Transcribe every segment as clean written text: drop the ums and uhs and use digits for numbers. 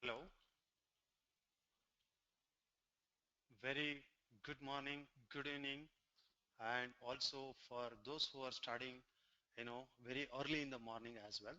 Hello. Very good morning, good evening, and also for those who are studying, very early in the morning as well.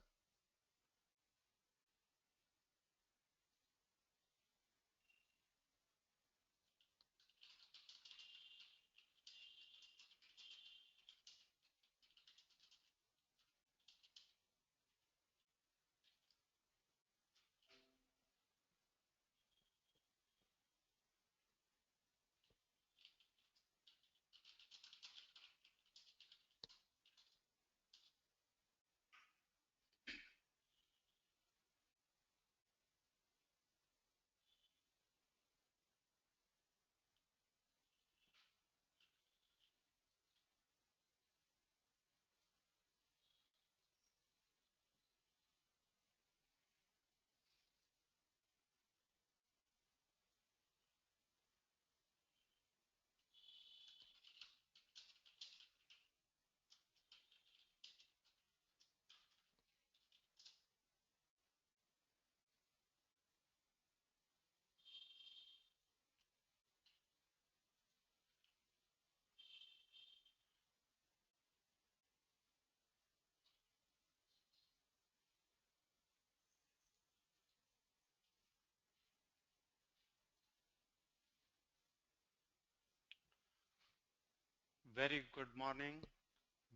Very good morning,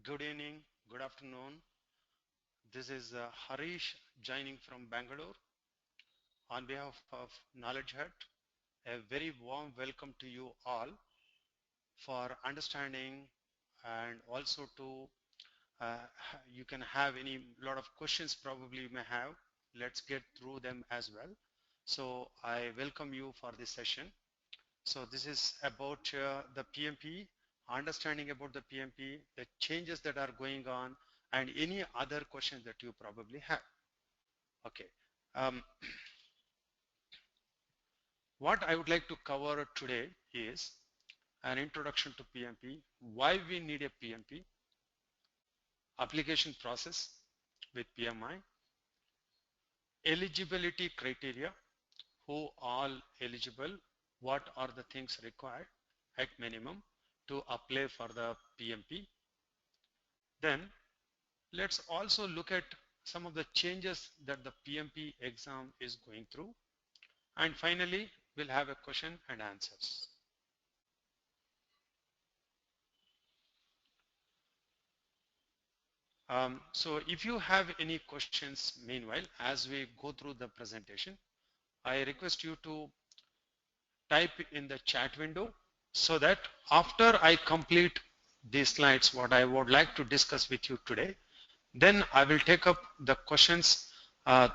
good evening, good afternoon. This is Harish joining from Bangalore on behalf of Knowledgehut. A very warm welcome to you all for understanding and also to you can have any lot of questions probably you may have. Let's get through them as well. So I welcome you for this session. So this is about the PMP, understanding about the PMP, the changes that are going on, and any other questions that you probably have. Okay. What I would like to cover today is an introduction to PMP, why we need a PMP, application process with PMI, eligibility criteria, who all eligible, what are the things required at minimum to apply for the PMP. Then let's also look at some of the changes that the PMP exam is going through. And finally, we'll have a question and answers. So if you have any questions meanwhile, as we go through the presentation, I request you to type in the chat window so that after I complete these slides, what I would like to discuss with you today, then I will take up the questions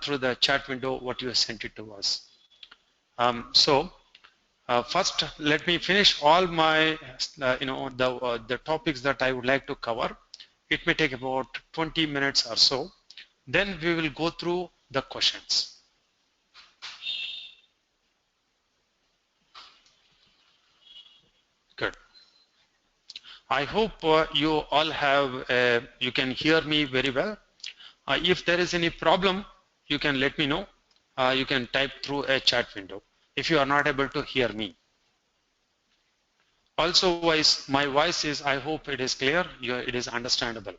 through the chat window, what you have sent it to us. First, let me finish all my, the topics that I would like to cover. It may take about 20 minutes or so. Then we will go through the questions. Good. I hope you all have, you can hear me very well. If there is any problem, you can let me know. You can type through a chat window if you are not able to hear me. Also, my voice is, I hope it is clear, it is understandable.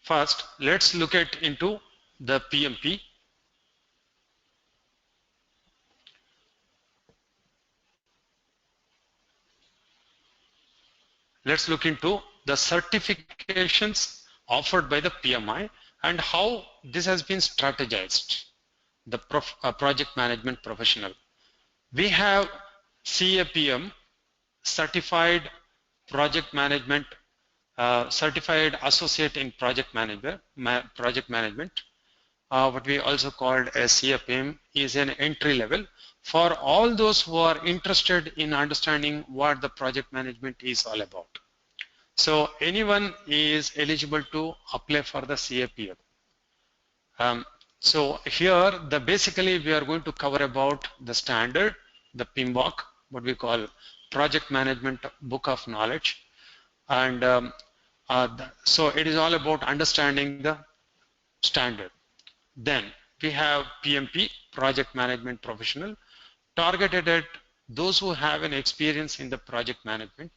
First, let's look into the PMP. Let's look into the certifications offered by the PMI and how this has been strategized, the project management professional. We have CAPM, Certified Project Management, Certified Associate in Project Management. What we also called as CAPM is an entry level for all those who are interested in understanding what the project management is all about. So anyone is eligible to apply for the CAPM. So here, basically we are going to cover about the standard, the PMBOK, what we call project management book of knowledge. And so it is all about understanding the standard. Then we have PMP, project management professional, targeted at those who have an experience in the project management.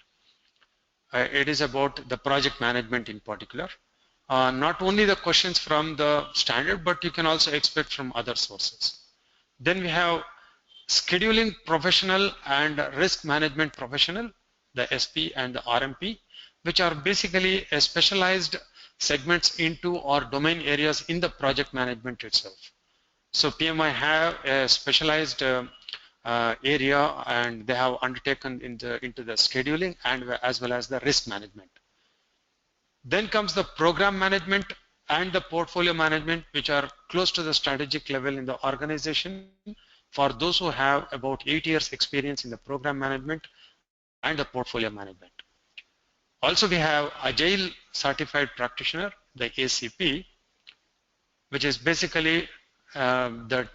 It is about the project management in particular. Not only the questions from the standard, but you can also expect from other sources. Then we have scheduling professional and risk management professional, the SP and the RMP, which are basically a specialized segments into or domain areas in the project management itself. So PMI have a specialized area, and they have undertaken into the scheduling and as well as the risk management. Then comes the program management and the portfolio management, which are close to the strategic level in the organization for those who have about 8 years experience in the program management and the portfolio management. Also, we have Agile Certified Practitioner, the ACP, which is basically the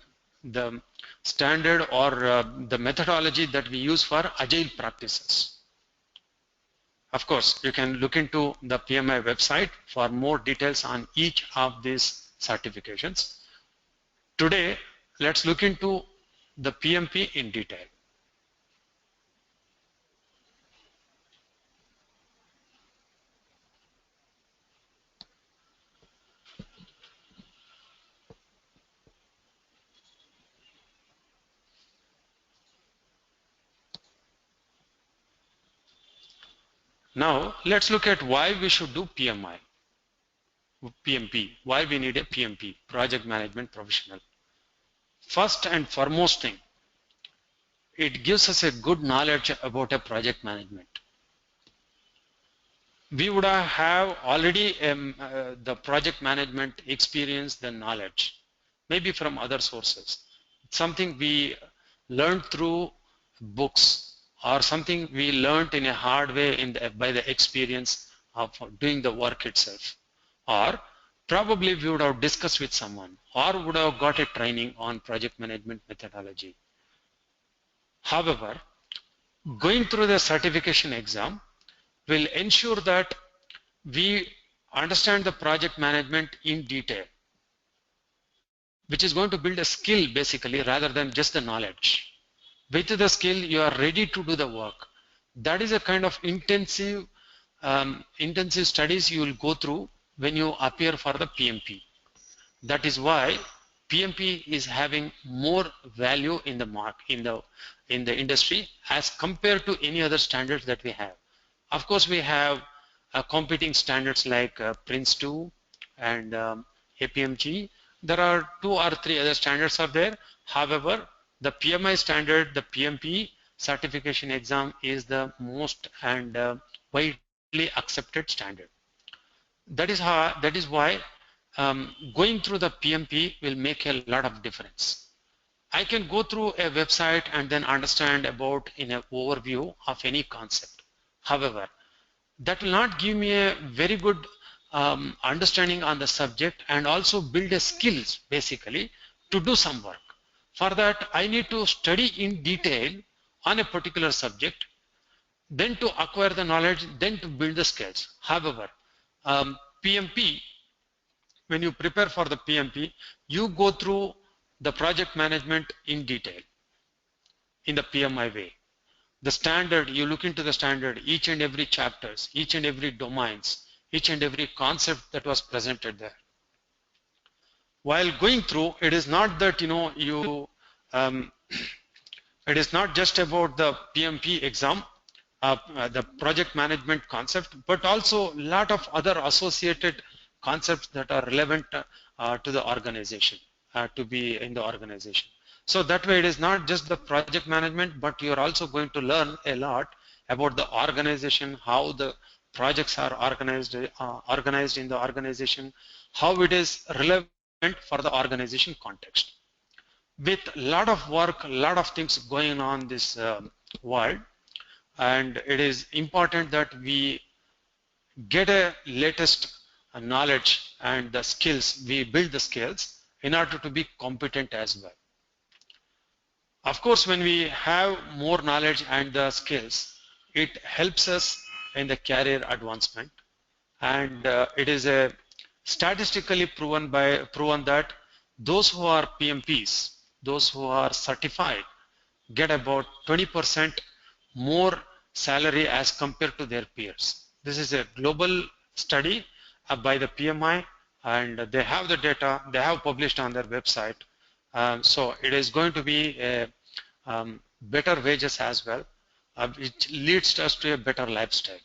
standard or the methodology that we use for Agile practices. Of course, you can look into the PMI website for more details on each of these certifications. Today, let's look into the PMP in detail. Now, let's look at why we should do PMP, why we need a PMP, Project Management Professional. First and foremost thing, it gives us a good knowledge about a project management. We would have already the project management experience, the knowledge, maybe from other sources. It's something we learned through books, or something we learned in a hard way by the experience of doing the work itself. Or probably we would have discussed with someone, or would have got a training on project management methodology. However, going through the certification exam will ensure that we understand the project management in detail, which is going to build a skill basically rather than just the knowledge. With the skill, you are ready to do the work. That is a kind of intensive studies you will go through when you appear for the PMP. That is why PMP is having more value in the industry as compared to any other standards that we have. Of course, we have competing standards like Prince 2 and APMG. There are 2 or 3 other standards are there. However, the PMI standard, the PMP certification exam is the most and widely accepted standard. That is why going through the PMP will make a lot of difference. I can go through a website and then understand about in an overview of any concept. However, that will not give me a very good understanding on the subject and also build a skills basically to do some work. For that, I need to study in detail on a particular subject, then to acquire the knowledge, then to build the skills. However, PMP, when you prepare for the PMP, you go through the project management in detail in the PMI way. The standard, you look into the standard, each and every chapters, each and every domains, each and every concept that was presented there. While going through, it is not that it is not just about the PMP exam, the project management concept, but also a lot of other associated concepts that are relevant to the organization, to be in the organization. So that way it is not just the project management, but you are also going to learn a lot about the organization, how the projects are organized in the organization, how it is relevant for the organization context. With a lot of work, a lot of things going on in this world, and it is important that we get a latest knowledge and the skills, we build the skills in order to be competent as well. Of course, when we have more knowledge and the skills, it helps us in the career advancement. And it is a statistically proven that those who are PMPs, those who are certified, get about 20% more salary as compared to their peers. This is a global study by the PMI, and they have the data, they have published on their website. So it is going to be a, better wages as well, which leads us to a better lifestyle.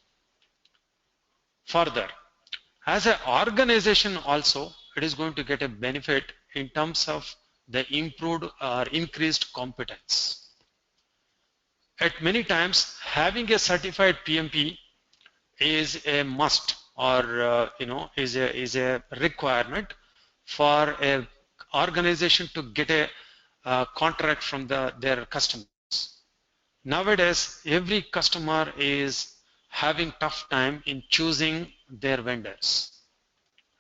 Further, as an organization also, it is going to get a benefit in terms of the improved or increased competence. At many times, having a certified PMP is a must, or is a requirement for a organization to get a contract from their customers. Nowadays, every customer is having tough time in choosing their vendors,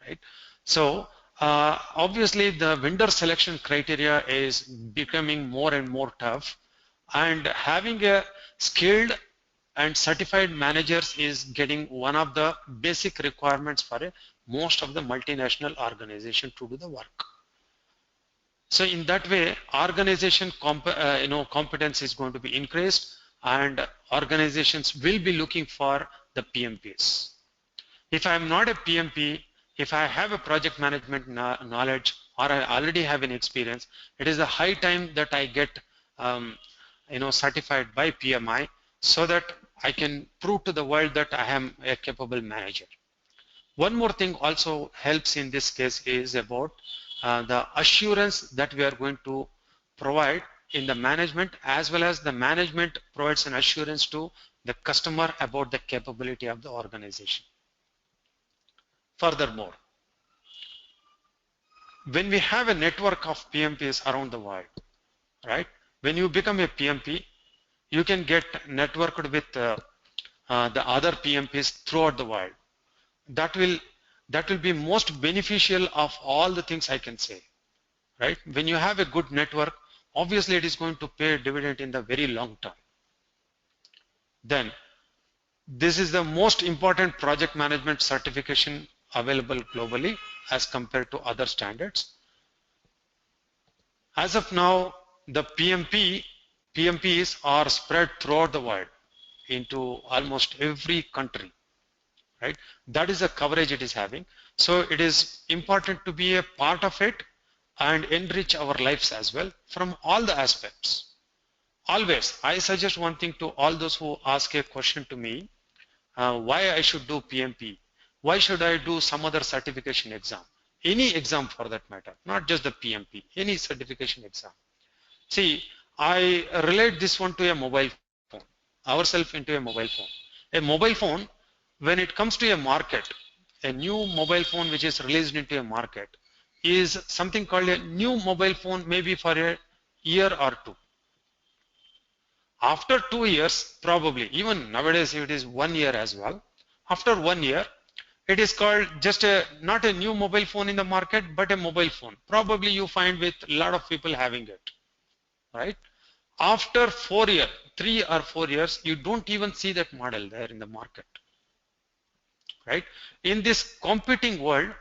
right? So obviously the vendor selection criteria is becoming more and more tough, and having a skilled and certified managers is getting one of the basic requirements for most of the multinational organization to do the work. So in that way, organization competence is going to be increased, and organizations will be looking for the PMPs. If I am not a PMP, if I have a project management knowledge, or I already have an experience, it is a high time that I get certified by PMI, so that I can prove to the world that I am a capable manager. One more thing also helps in this case is about the assurance that we are going to provide in the management, as well as the management provides an assurance to the customer about the capability of the organization. Furthermore, when we have a network of PMPs around the world, right? When you become a PMP, you can get networked with the other PMPs throughout the world. That will be most beneficial of all the things I can say, right? When you have a good network, obviously it is going to pay dividend in the very long term. Then, this is the most important project management certification available globally as compared to other standards. As of now, the PMPs are spread throughout the world into almost every country, right? That is the coverage it is having. So it is important to be a part of it and enrich our lives as well from all the aspects. Always, I suggest one thing to all those who ask a question to me, why I should do PMP? Why should I do some other certification exam? Any exam for that matter, not just the PMP, any certification exam. See, I relate this one to a mobile phone, ourselves into a mobile phone. A mobile phone, when it comes to a market, a new mobile phone which is released into a market is something called a new mobile phone, maybe for a year or two. After 2 years, probably, even nowadays it is 1 year as well. After 1 year, it is called just not a new mobile phone in the market, but a mobile phone. Probably you find with a lot of people having it, right? After 4 years, 3 or 4 years, you don't even see that model there in the market, right? In this competing world,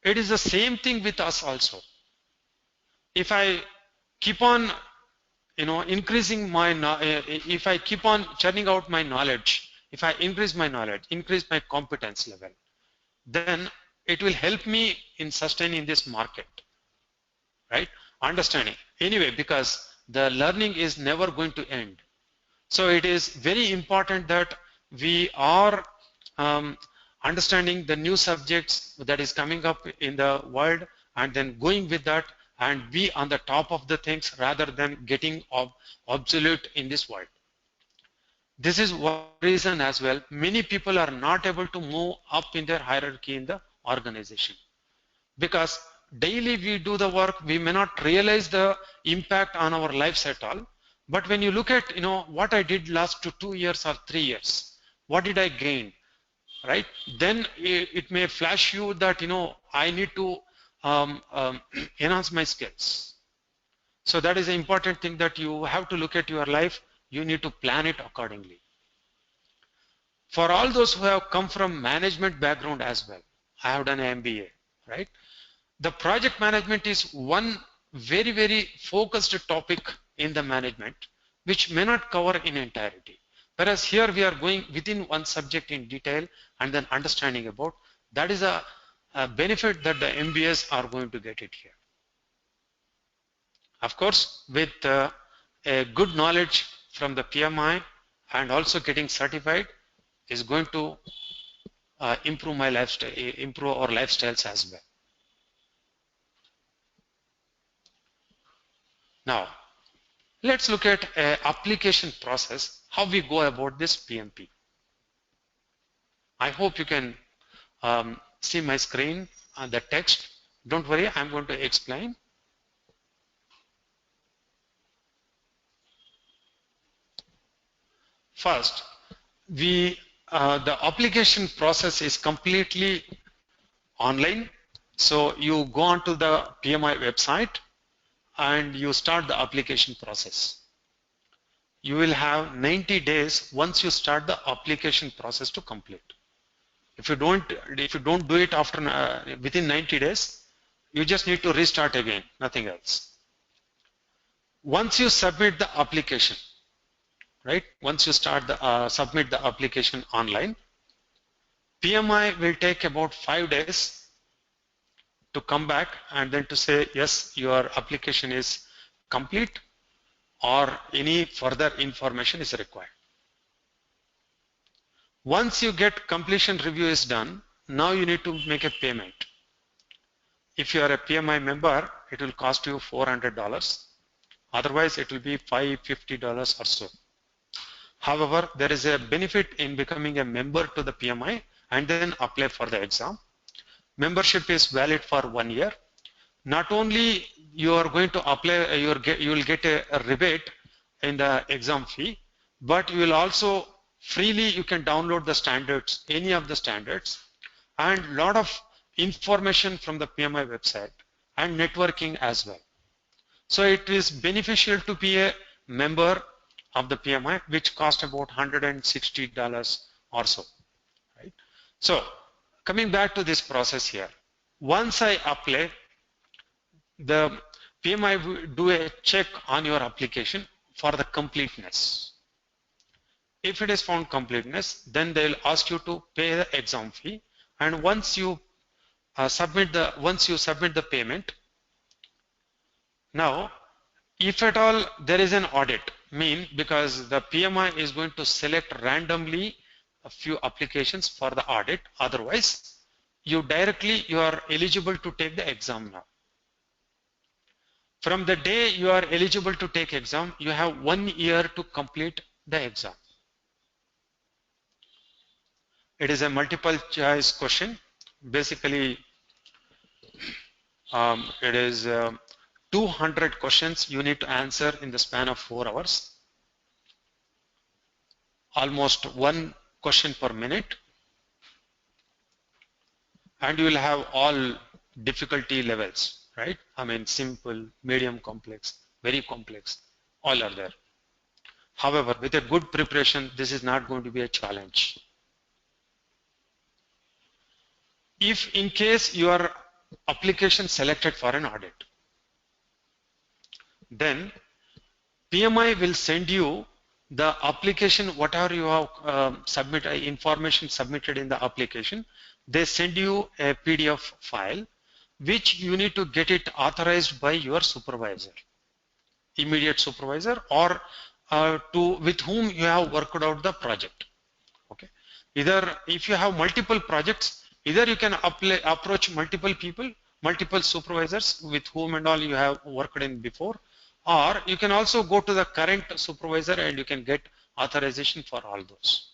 it is the same thing with us also. If I keep on increasing my, if I keep on churning out my knowledge, if I increase my knowledge, increase my competence level, then it will help me in sustaining this market, right? Understanding. Anyway, because the learning is never going to end. So it is very important that we are understanding the new subjects that is coming up in the world, and then going with that and be on the top of the things rather than getting obsolete in this world. This is one reason as well. Many people are not able to move up in their hierarchy in the organization, because daily we do the work, we may not realize the impact on our lives at all. But when you look at what I did last 2 years or 3 years, what did I gain, right? Then it may flash you that I need to enhance my skills. So that is an important thing that you have to look at your life. You need to plan it accordingly. For all those who have come from management background as well, I have done an MBA, right? The project management is one very focused topic in the management, which may not cover in entirety. Whereas here we are going within one subject in detail and then understanding about. That is a benefit that the MBAs are going to get it here. Of course, with a good knowledge from the PMI and also getting certified is going to improve my lifestyle, improve our lifestyles as well. Now, let's look at application process, how we go about this PMP. I hope you can see my screen and the text. Don't worry, I'm going to explain. First, the application process is completely online. So you go onto the PMI website and you start the application process. You will have 90 days once you start the application process to complete. If you don't do it after within 90 days, you just need to restart again, nothing else. Once you submit the application, right? Once you start the submit the application online, PMI will take about 5 days to come back and then to say yes, your application is complete or any further information is required. Once you get completion review is done, now you need to make a payment. If you are a PMI member, it will cost you $400. Otherwise, it will be $550 or so. However, there is a benefit in becoming a member to the PMI and then apply for the exam. Membership is valid for 1 year. Not only you are going to apply, you will get a rebate in the exam fee, but you will also freely you can download the standards, any of the standards, and a lot of information from the PMI website and networking as well. So it is beneficial to be a member of the PMI, which cost about $160 or so, right? So coming back to this process here, once I apply, the PMI will do a check on your application for the completeness. If it is found completeness, then they will ask you to pay the exam fee. And once you submit the payment, now if at all there is an audit, because the PMI is going to select randomly a few applications for the audit. Otherwise, you are eligible to take the exam now. From the day you are eligible to take exam, you have 1 year to complete the exam. It is a multiple choice question. Basically, it is 200 questions you need to answer in the span of 4 hours. Almost 1 question per minute. And you will have all difficulty levels, right? Simple, medium, complex, very complex, all are there. However, with a good preparation, this is not going to be a challenge. If in case your application selected for an audit, then PMI will send you the application, whatever you have information submitted in the application. They send you a PDF file, which you need to get it authorized by your supervisor, immediate supervisor, or with whom you have worked out the project. Okay. Either if you have multiple projects, either you can approach multiple people, multiple supervisors with whom and all you have worked in before, or you can also go to the current supervisor and you can get authorization for all those.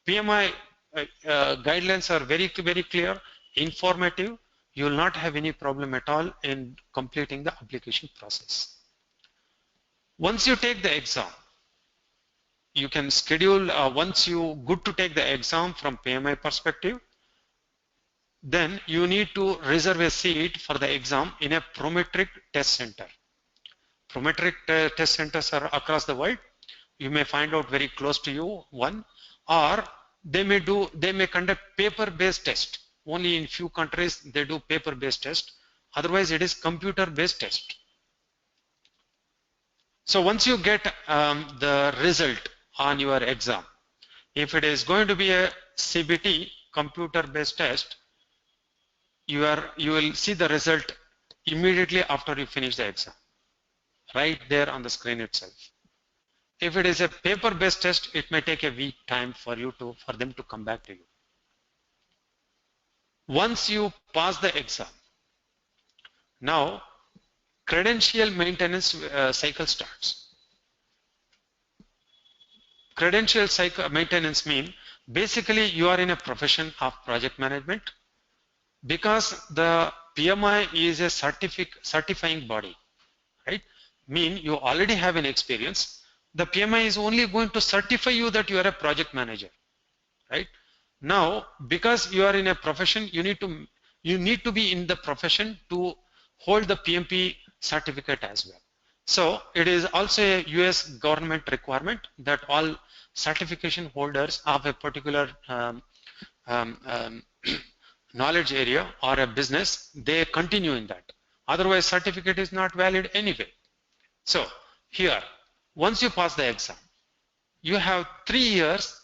PMI guidelines are very clear, informative. You will not have any problem at all in completing the application process. Once you take the exam, you can schedule, once you good to take the exam from PMI perspective, then you need to reserve a seat for the exam in a Prometric test center. Prometric test centers are across the world. You may find out very close to you one, or they may conduct paper-based test. Only in few countries they do paper-based test. Otherwise, it is computer-based test. So once you get the result on your exam, if it is going to be a CBT, computer-based test, you will see the result immediately after you finish the exam, right there on the screen itself. If it is a paper-based test, it may take a week time for them to come back to you. Once you pass the exam, now credential maintenance cycle starts. Credential cycle maintenance mean basically you are in a profession of project management, because the PMI is a certifying body, right? Mean you already have an experience. The PMI is only going to certify you that you are a project manager, right? Now, because you are in a profession, you need to be in the profession to hold the PMP certificate as well. So it is also a US government requirement that all certification holders of a particular knowledge area or a business, they continue in that. Otherwise, certificate is not valid anyway. So here, once you pass the exam, you have 3 years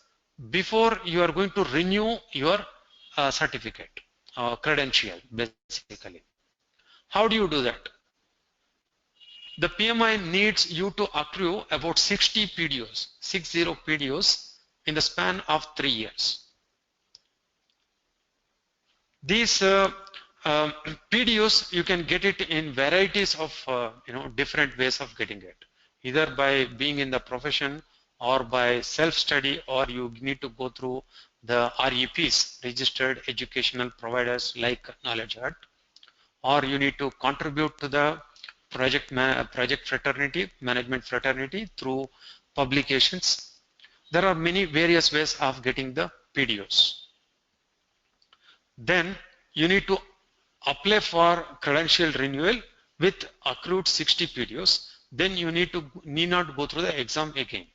before you are going to renew your certificate, credential, basically. How do you do that? The PMI needs you to accrue about 60 PDOs, 60 PDOs in the span of 3 years. These PDOs, you can get it in varieties of different ways of getting it, either by being in the profession or by self-study, or you need to go through the REPs, registered educational providers like Knowledgehut, or you need to contribute to the project fraternity, management fraternity through publications. There are many various ways of getting the PDOs. Then you need to apply for credential renewal with accrued 60 PDOs. Then you need not go through the exam again.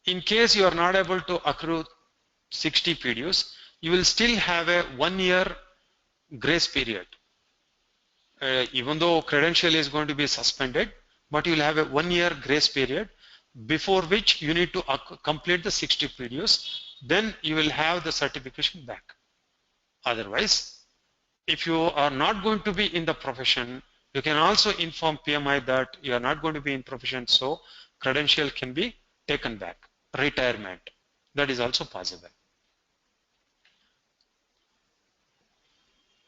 In case you are not able to accrue 60 PDOs, you will still have a 1 year grace period. Even though credential is going to be suspended, but you will have a 1 year grace period before which you need to complete the 60 PDOs. Then you will have the certification back. Otherwise, if you are not going to be in the profession, you can also inform PMI that you are not going to be in profession, so credential can be taken back. Retirement, that is also possible.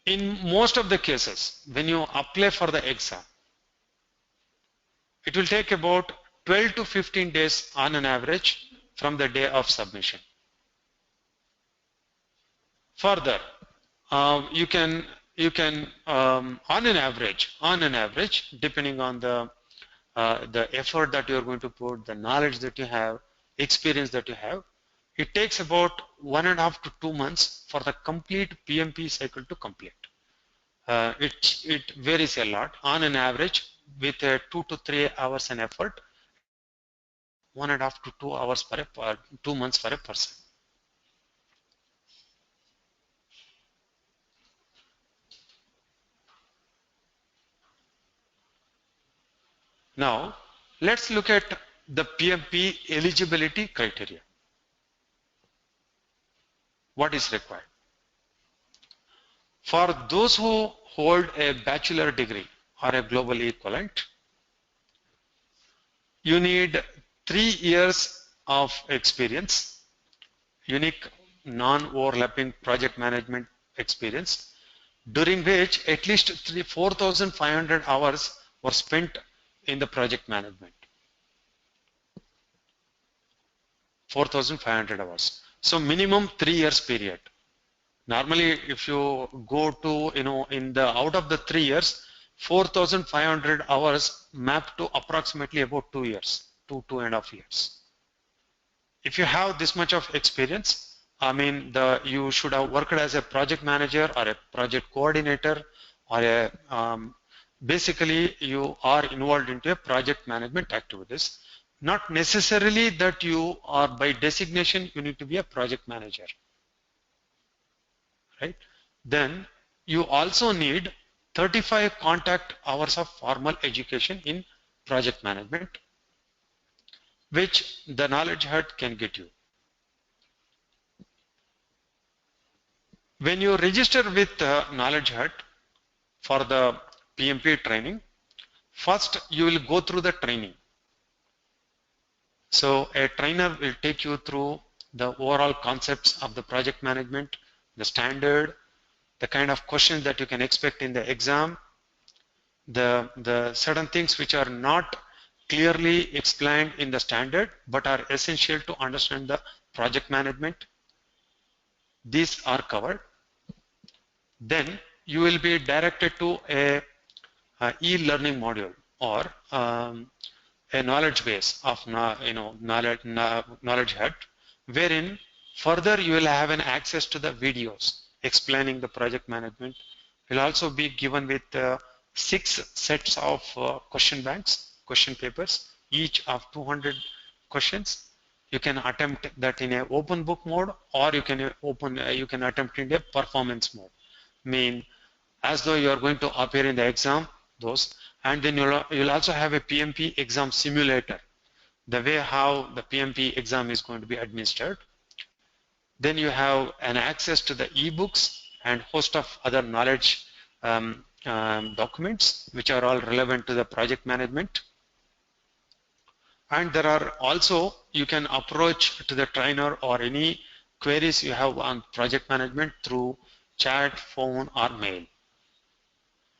In most of the cases, when you apply for the exam, it will take about 12 to 15 days on an average from the day of submission. Further, you can on an average, depending on the effort that you are going to put, the knowledge that you have, experience that you have, it takes about 1.5 to 2 months for the complete PMP cycle to complete. It varies a lot. On an average, with 2 to 3 hours and effort, 1.5 to 2 hours 2 months for a person. Now, let's look at the PMP eligibility criteria. What is required? For those who hold a bachelor degree or a global equivalent, you need 3 years of experience, unique non-overlapping project management experience, during which at least 4,500 hours were spent in the project management. 4,500 hours. So minimum 3 years period. Normally, if you go to, in the out of the 3 years, 4,500 hours map to approximately about 2 years, 2.5 years. If you have this much of experience, I mean, you should have worked as a project manager or a project coordinator or a basically you are involved into a project management activities. Not necessarily that you are by designation you need to be a project manager, right? Then you also need 35 contact hours of formal education in project management, which the Knowledgehut can get you. When you register with Knowledgehut for the PMP training, first you will go through the training. So a trainer will take you through the overall concepts of the project management, the standard, the kind of questions that you can expect in the exam, the certain things which are not clearly explained in the standard but are essential to understand the project management. These are covered. Then you will be directed to a e-learning module or a knowledge base of Knowledgehut, wherein further you will have an access to the videos explaining the project management. You'll also be given with 6 sets of question banks, question papers, each of 200 questions. You can attempt that in an open book mode, or you can attempt in a performance mode. Mean as though you are going to appear in the exam, those, and then you'll also have a PMP Exam Simulator, the way how the PMP exam is going to be administered. Then you have an access to the ebooks and host of other knowledge documents which are all relevant to the project management. And there are also, you can approach to the trainer or any queries you have on project management through chat, phone, or mail.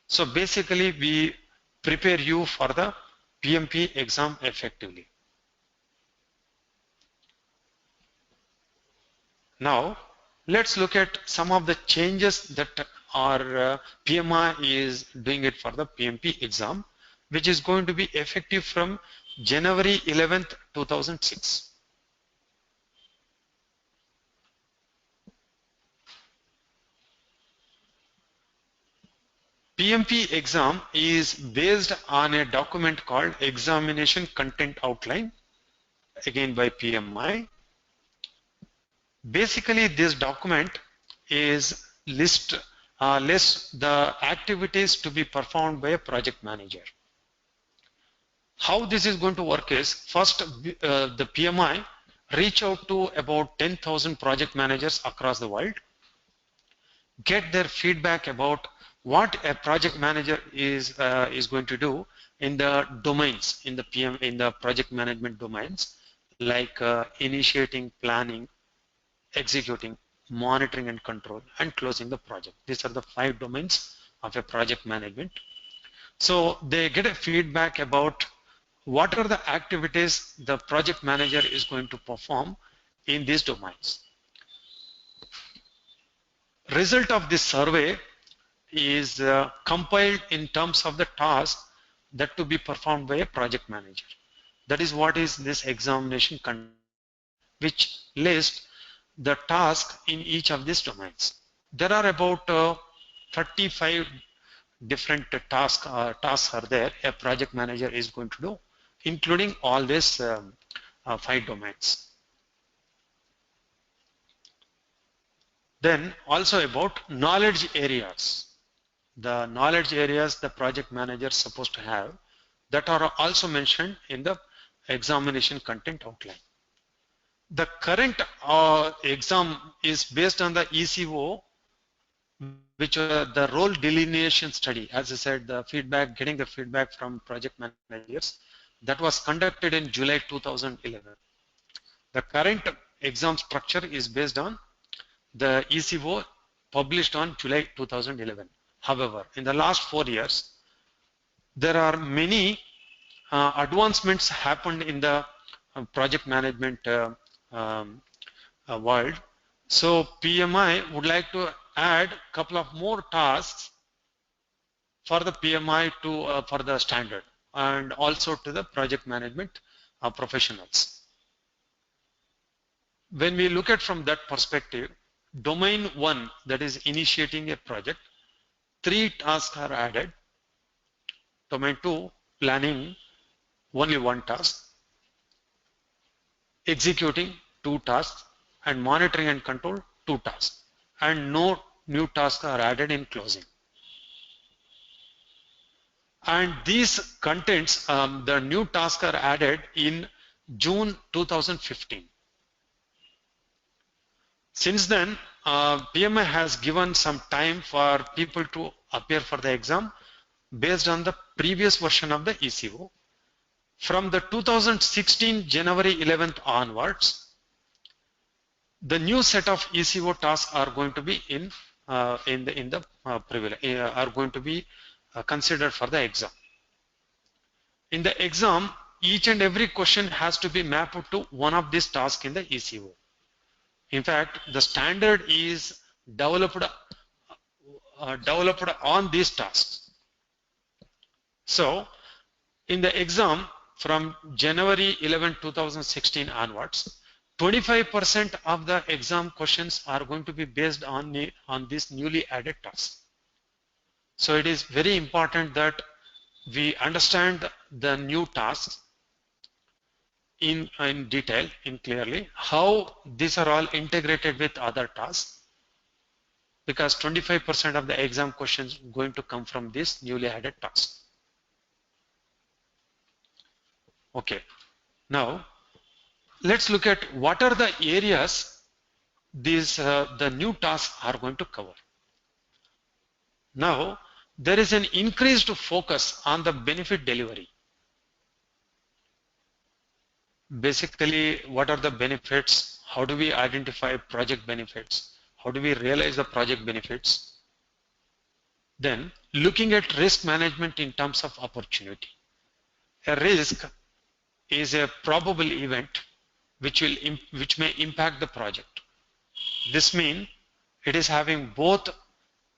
So basically we prepare you for the PMP exam effectively. Now let's look at some of the changes that our PMI is doing it for the PMP exam, which is going to be effective from January 11th, 2006. PMP exam is based on a document called Examination Content Outline, again by PMI. Basically, this document is lists the activities to be performed by a project manager. How this is going to work is, first the PMI reach out to about 10,000 project managers across the world, get their feedback about what a project manager is going to do in the domains, in the project management domains, like initiating, planning, executing, monitoring and control, and closing the project. These are the 5 domains of a project management. So they get a feedback about what are the activities the project manager is going to perform in these domains. Result of this survey is compiled in terms of the task that to be performed by a project manager. That is what is this examination content, which lists the task in each of these domains. There are about 35 different tasks are there a project manager is going to do, including all these 5 domains. Then also about knowledge areas. The knowledge areas the project manager is supposed to have that are also mentioned in the examination content outline. The current exam is based on the ECO, which the role delineation study. As I said, the feedback, getting the feedback from project managers, that was conducted in July 2011. The current exam structure is based on the ECO published on July 2011. However, in the last 4 years, there are many advancements happened in the project management world. So PMI would like to add a couple of more tasks for the PMI to for the standard and also to the project management professionals. When we look at from that perspective, domain 1, that is initiating a project, 3 tasks are added. Domain 2, planning only one task, executing 2 tasks, and monitoring and control 2 tasks. And no new tasks are added in closing. And these contents, the new tasks are added in June 2015. Since then, PMI has given some time for people to appear for the exam based on the previous version of the ECO. From the 2016 January 11th onwards, the new set of ECO tasks are going to be are going to be considered for the exam. In the exam, each and every question has to be mapped to one of these tasks in the ECO. In fact, the standard is developed on these tasks. So, in the exam from January 11, 2016 onwards, 25% of the exam questions are going to be based on this newly added tasks. So, it is very important that we understand the new tasks in detail, clearly, how these are all integrated with other tasks, because 25% of the exam questions going to come from this newly added tasks. Okay, now let's look at what are the areas the new tasks are going to cover. Now, there is an increased focus on the benefit delivery. Basically, what are the benefits? How do we identify project benefits? How do we realize the project benefits? Then, looking at risk management in terms of opportunity. A risk is a probable event which may impact the project. This means it is having both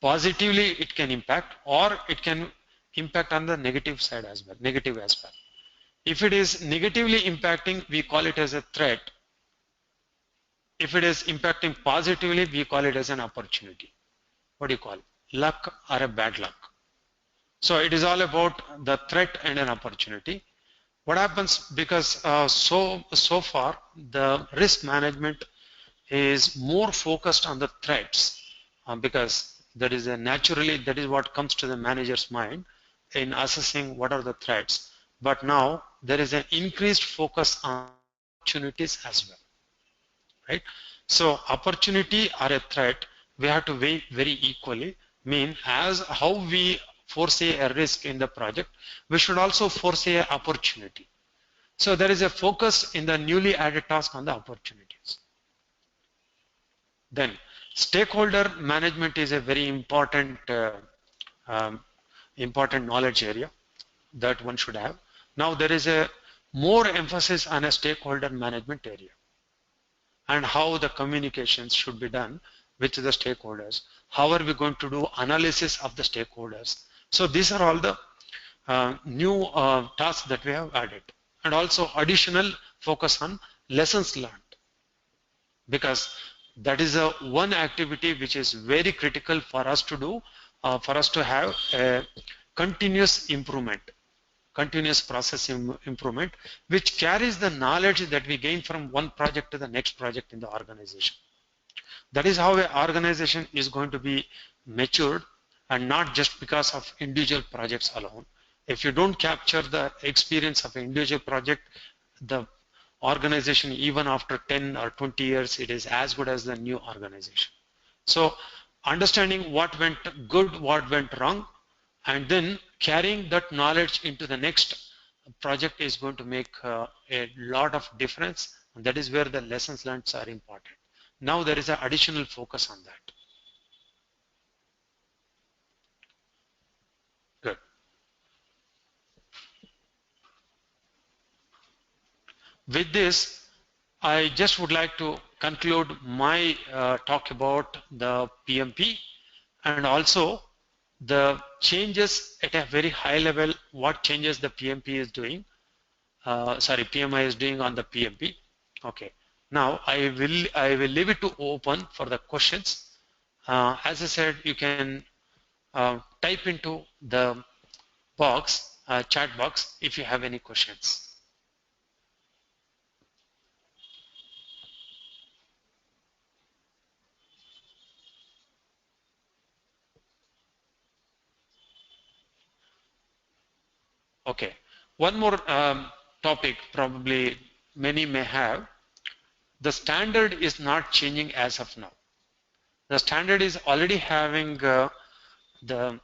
positively it can impact, or it can impact on the negative side as well, negative aspect. If it is negatively impacting, we call it as a threat. If it is impacting positively, we call it as an opportunity. What do you call it? Luck or a bad luck. So it is all about the threat and an opportunity. What happens, because so far the risk management is more focused on the threats, because that is what comes to the manager's mind in assessing what are the threats. But now there is an increased focus on opportunities as well, right? So opportunity or a threat, we have to weigh very equally. Mean, as how we foresee a risk in the project, we should also foresee an opportunity. So there is a focus in the newly added task on the opportunities. Then stakeholder management is a very important knowledge area that one should have. Now there is a more emphasis on a stakeholder management area and how the communications should be done with the stakeholders. How are we going to do analysis of the stakeholders? So these are all the new tasks that we have added, and also additional focus on lessons learned, because that is a one activity which is very critical for us to do, for us to have a continuous improvement, continuous process improvement, which carries the knowledge that we gain from one project to the next project in the organization. That is how an organization is going to be matured, and not just because of individual projects alone. If you don't capture the experience of an individual project, the organization, even after 10 or 20 years, it is as good as the new organization. So understanding what went good, what went wrong, and then carrying that knowledge into the next project is going to make a lot of difference, and that is where the lessons learned are important. Now there is an additional focus on that. Good. With this, I just would like to conclude my talk about the PMP, and also the changes at a very high level, what changes the PMP is doing, PMI is doing on the PMP. Okay. Now I will leave it to open for the questions. As I said, you can type into the box chat box if you have any questions. Okay, one more topic probably many may have. The standard is not changing as of now. The standard is already having the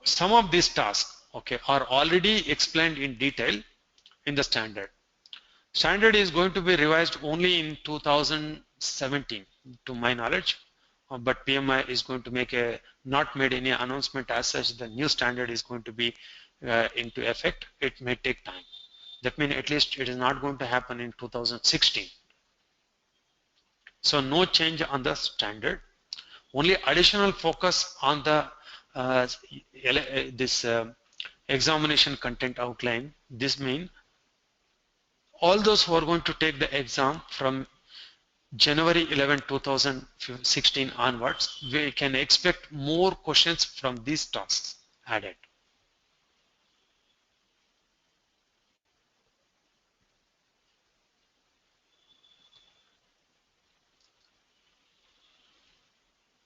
some of these tasks, okay, are already explained in detail in the standard. Standard is going to be revised only in 2017 to my knowledge, but PMI is going to make a not made any announcement as such. The new standard is going to be into effect. It may take time. That means at least it is not going to happen in 2016. So no change on the standard. Only additional focus on the this examination content outline. This means all those who are going to take the exam from January 11, 2016 onwards, we can expect more questions from these tasks added.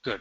Good.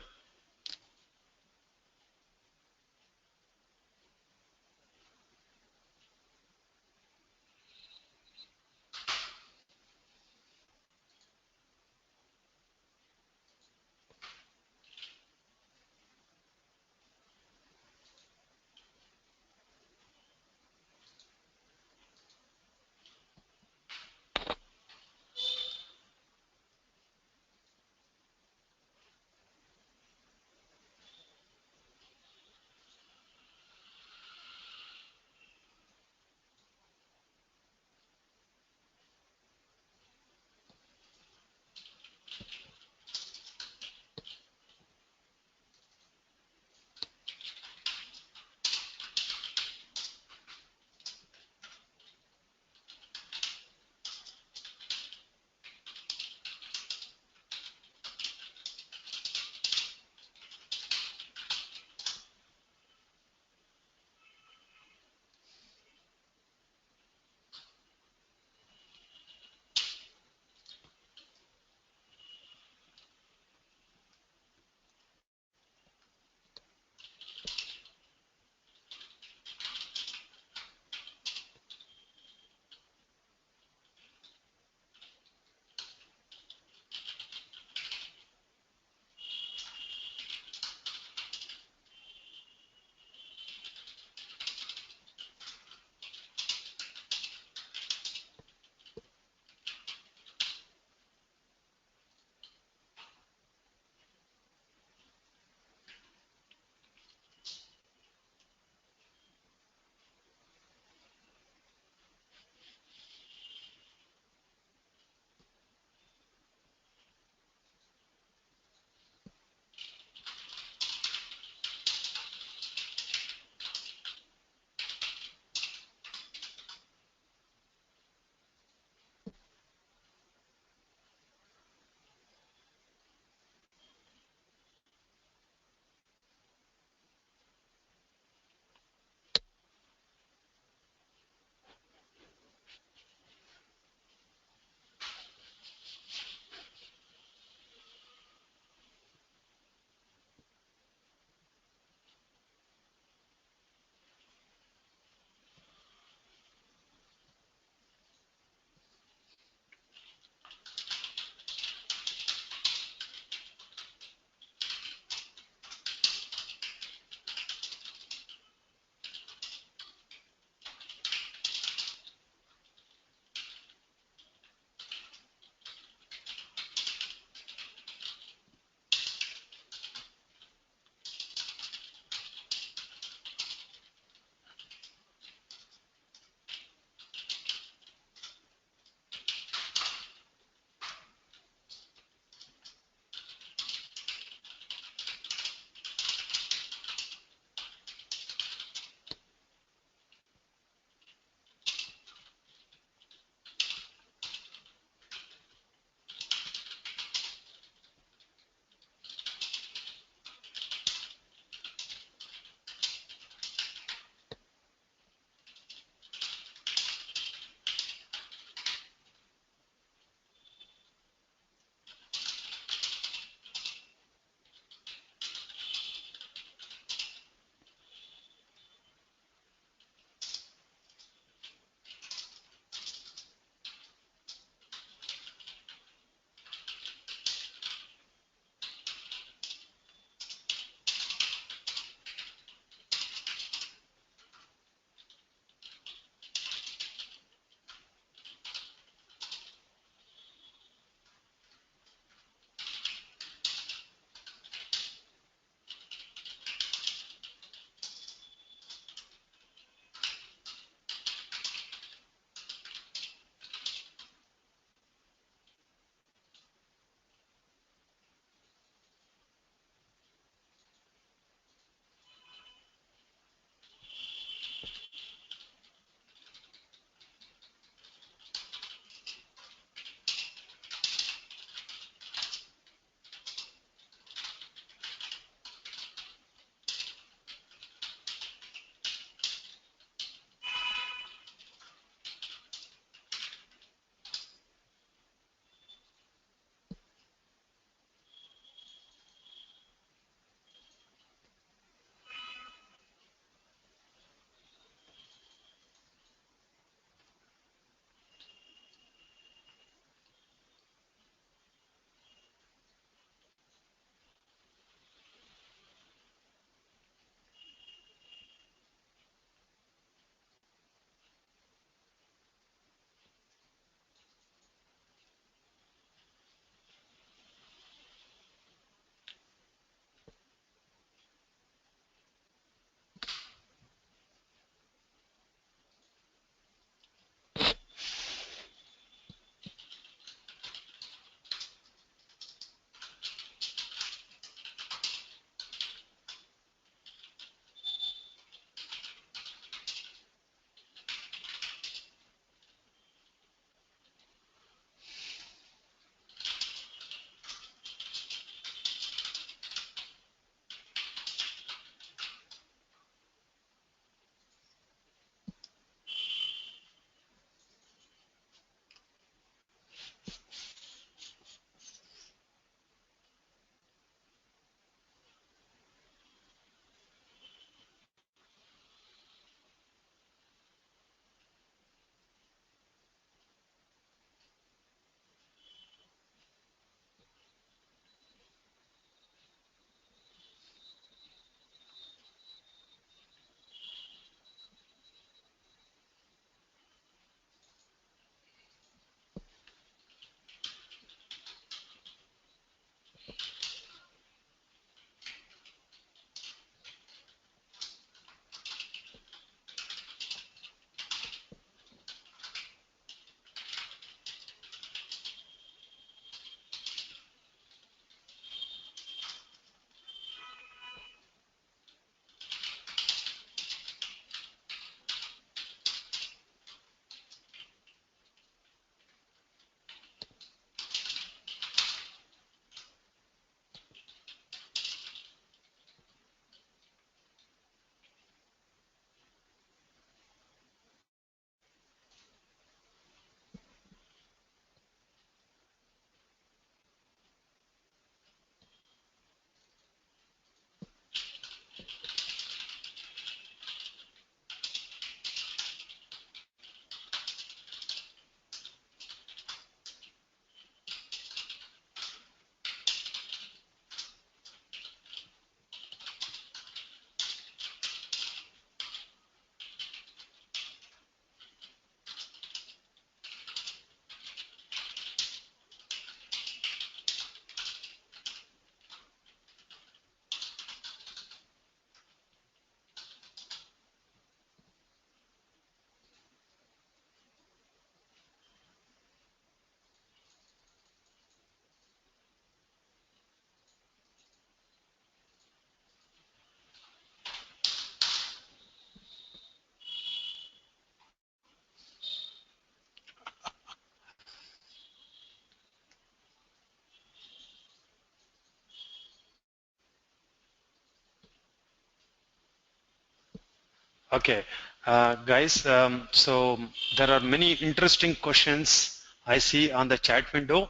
Okay, guys, so there are many interesting questions I see on the chat window.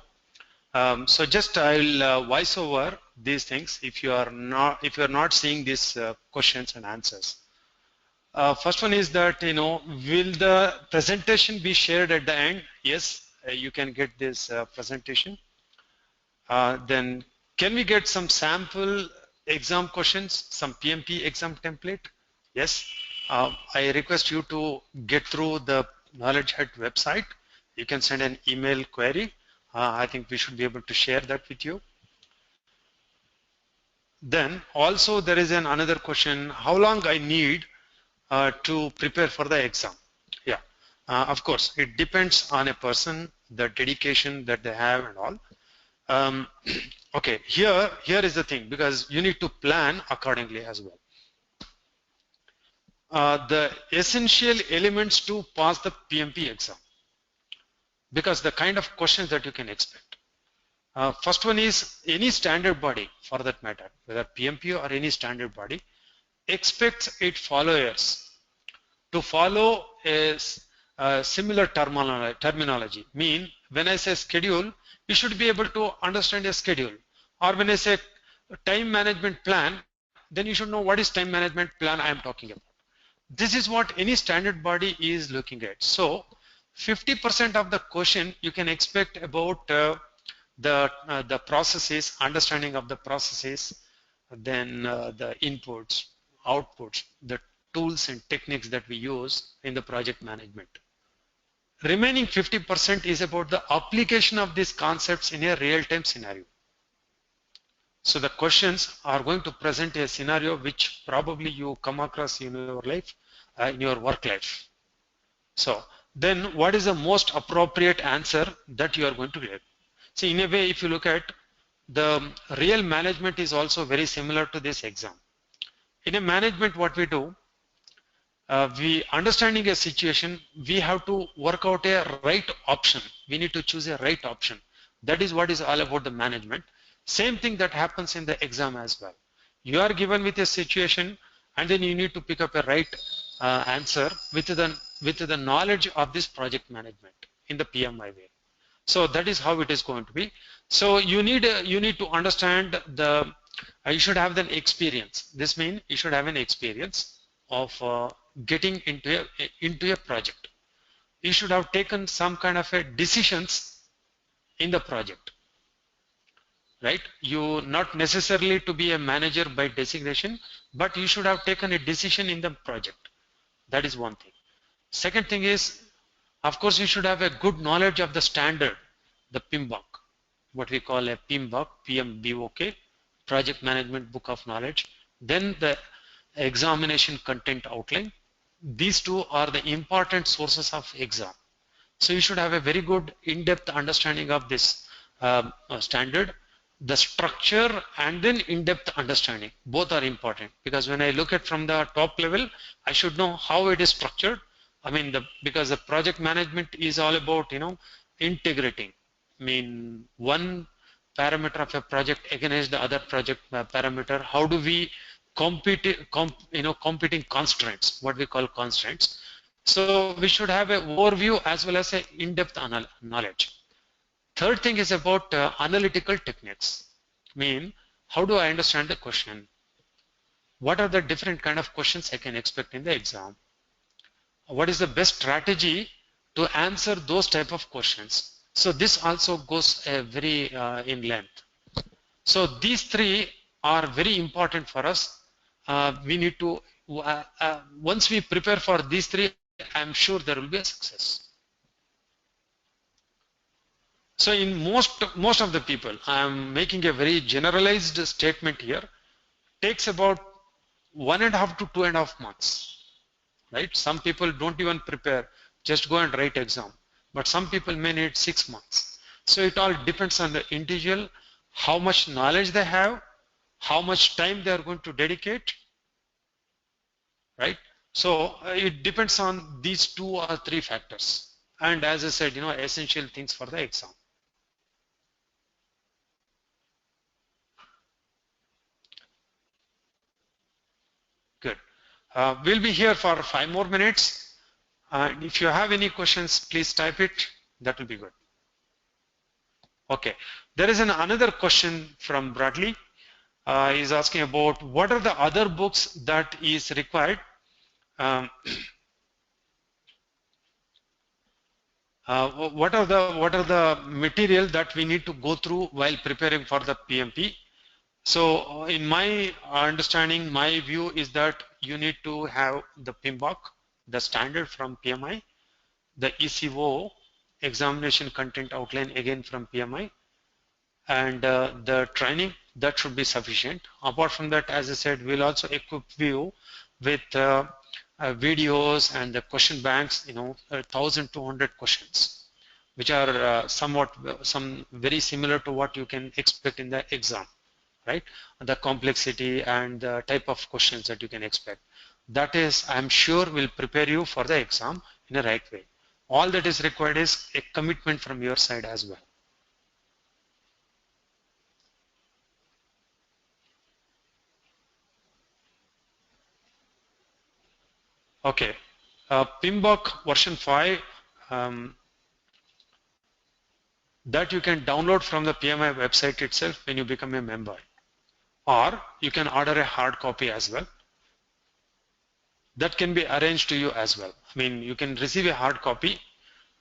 So just I'll voice over these things if you are not seeing these questions and answers. First one is that, will the presentation be shared at the end? Yes, you can get this presentation. Then can we get some sample exam questions, some PMP exam template? Yes. I request you to get through the Knowledgehut website. You can send an email query. I think we should be able to share that with you. Then also there is another question, how long I need to prepare for the exam? Yeah, of course, it depends on a person, the dedication that they have and all. Okay, here is the thing, because you need to plan accordingly as well. The essential elements to pass the PMP exam, because the kind of questions that you can expect. First one is any standard body for that matter, whether PMP or any standard body, expects its followers to follow a similar terminology. Mean, when I say schedule, you should be able to understand a schedule. Or when I say time management plan, then you should know what is time management plan I am talking about. This is what any standard body is looking at. So 50% of the question you can expect about the processes, understanding of the processes, then the inputs, outputs, the tools and techniques that we use in the project management. Remaining 50% is about the application of these concepts in a real-time scenario. So the questions are going to present a scenario which probably you come across in your life, in your work life. So then what is the most appropriate answer that you are going to get? See, in a way, if you look at the real management is also very similar to this exam. In a management, what we do, we understanding a situation, we have to work out a right option. We need to choose a right option. That is what is all about the management. Same thing that happens in the exam as well. You are given with a situation, and then you need to pick up a right answer with the knowledge of this project management in the PMI way. So that is how it is going to be. So you need to understand you should have an experience. This means you should have an experience of getting into a project. You should have taken some kind of a decisions in the project, right? You not necessarily to be a manager by designation, but you should have taken a decision in the project. That is one thing. Second thing is, of course, you should have a good knowledge of the standard, the PMBOK, what we call a PMBOK, PMBOK, Project Management Book of Knowledge. Then the examination content outline. These two are the important sources of exam. So you should have a very good in-depth understanding of this standard, the structure, and then in-depth understanding. Both are important, because when I look at from the top level, I should know how it is structured. I mean, because the project management is all about, integrating. I mean, one parameter of a project against the other project parameter. How do we competing constraints, what we call constraints. So we should have an overview as well as an in-depth knowledge. Third thing is about analytical techniques. Mean, how do I understand the question? What are the different kind of questions I can expect in the exam? What is the best strategy to answer those type of questions? So this also goes very in length. So these three are very important for us. We need to, once we prepare for these three, I'm sure there will be a success. So in most of the people, I'm making a very generalized statement here, takes about 1.5 to 2.5 months, right? Some people don't even prepare, just go and write exam. But some people may need 6 months. So it all depends on the individual, how much knowledge they have, how much time they are going to dedicate, right? So it depends on these 2 or 3 factors. And as I said, essential things for the exam. Good. We'll be here for 5 more minutes. And if you have any questions, please type it. That will be good. Okay. There is another question from Bradley. He's asking about what are the other books that is required. Um, what are the material that we need to go through while preparing for the PMP? So in my understanding, my view is that you need to have the PMBOK, the standard from PMI, the ECO, examination content outline again from PMI, and the training, that should be sufficient. Apart from that, as I said, we'll also equip you with videos and the question banks, 1,200 questions, which are some very similar to what you can expect in the exam, right? The complexity and the type of questions that you can expect. That is, I'm sure, will prepare you for the exam in a right way. All that is required is a commitment from your side as well. Okay, PMBOK version 5, that you can download from the PMI website itself when you become a member, or you can order a hard copy as well. That can be arranged to you as well. I mean, you can receive a hard copy,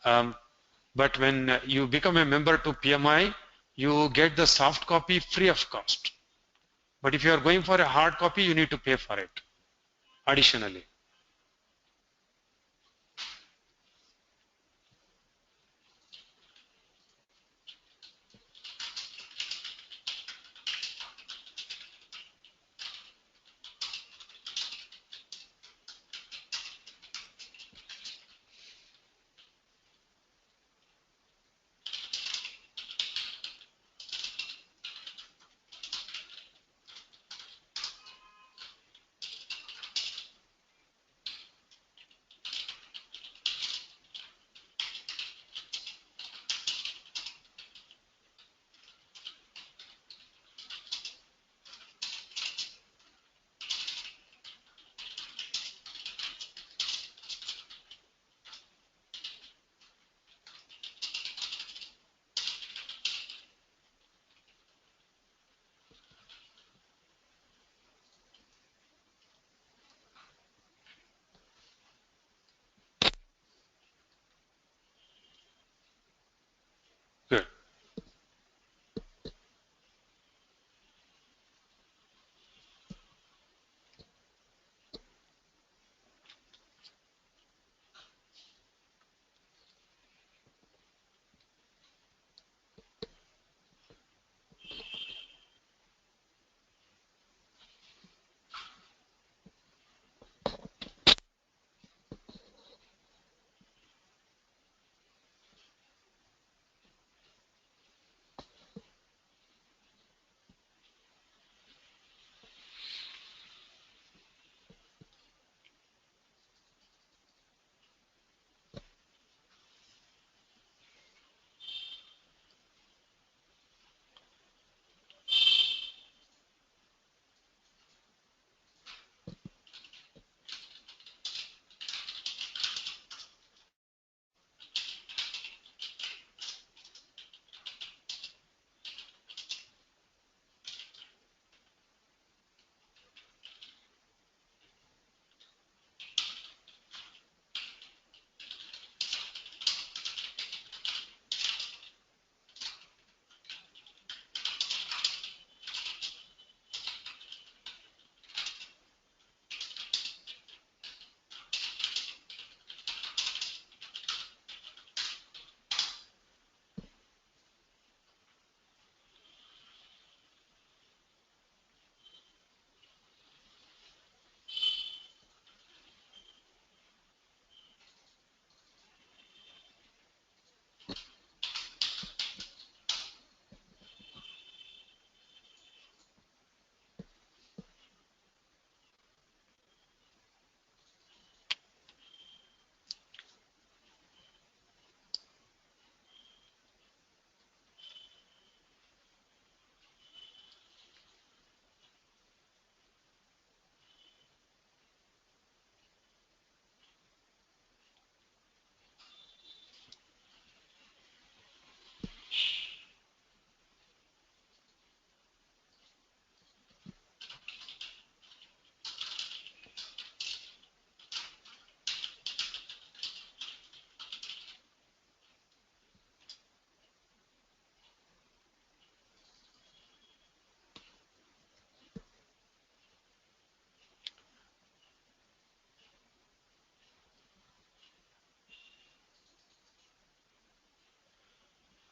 but when you become a member to PMI, you get the soft copy free of cost. But if you are going for a hard copy, you need to pay for it additionally.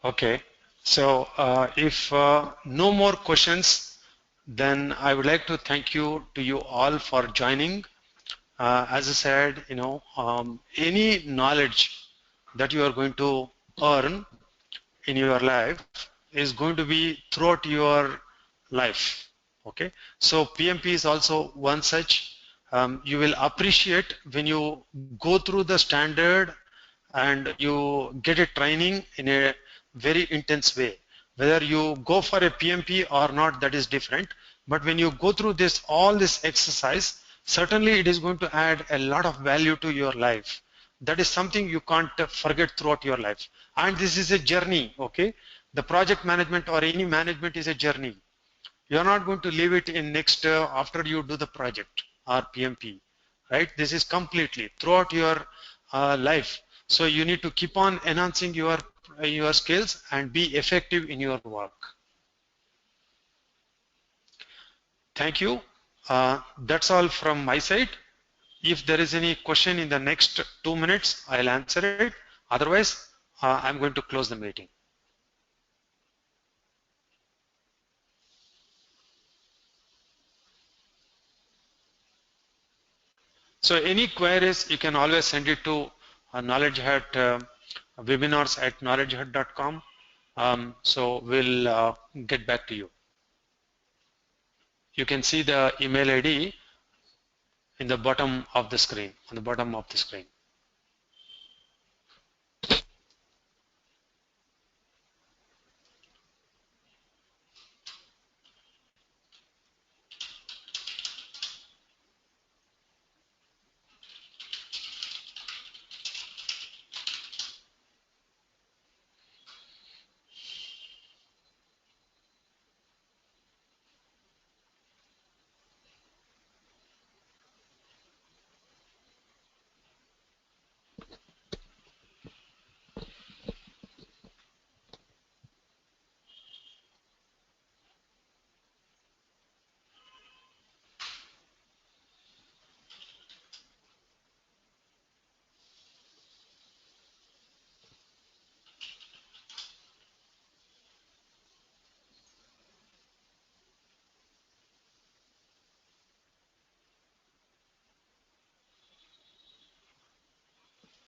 Okay. So if no more questions, then I would like to thank you to you all for joining. As I said, any knowledge that you are going to earn in your life is going to be throughout your life. Okay, so PMP is also one such. You will appreciate when you go through the standard and you get a training in a very intense way. Whether you go for a PMP or not, that is different. But when you go through all this exercise, certainly it is going to add a lot of value to your life. That is something you can't forget throughout your life. And this is a journey, okay? The project management or any management is a journey. You're not going to leave it in next after you do the project or PMP, right? This is completely throughout your life. So you need to keep on enhancing your skills and be effective in your work. Thank you. That's all from my side. If there is any question in the next 2 minutes, I'll answer it. Otherwise, I'm going to close the meeting. So any queries, you can always send it to Knowledgehut webinars at knowledgehut.com. So we'll get back to you. You can see the email ID in the bottom of the screen, on the bottom of the screen.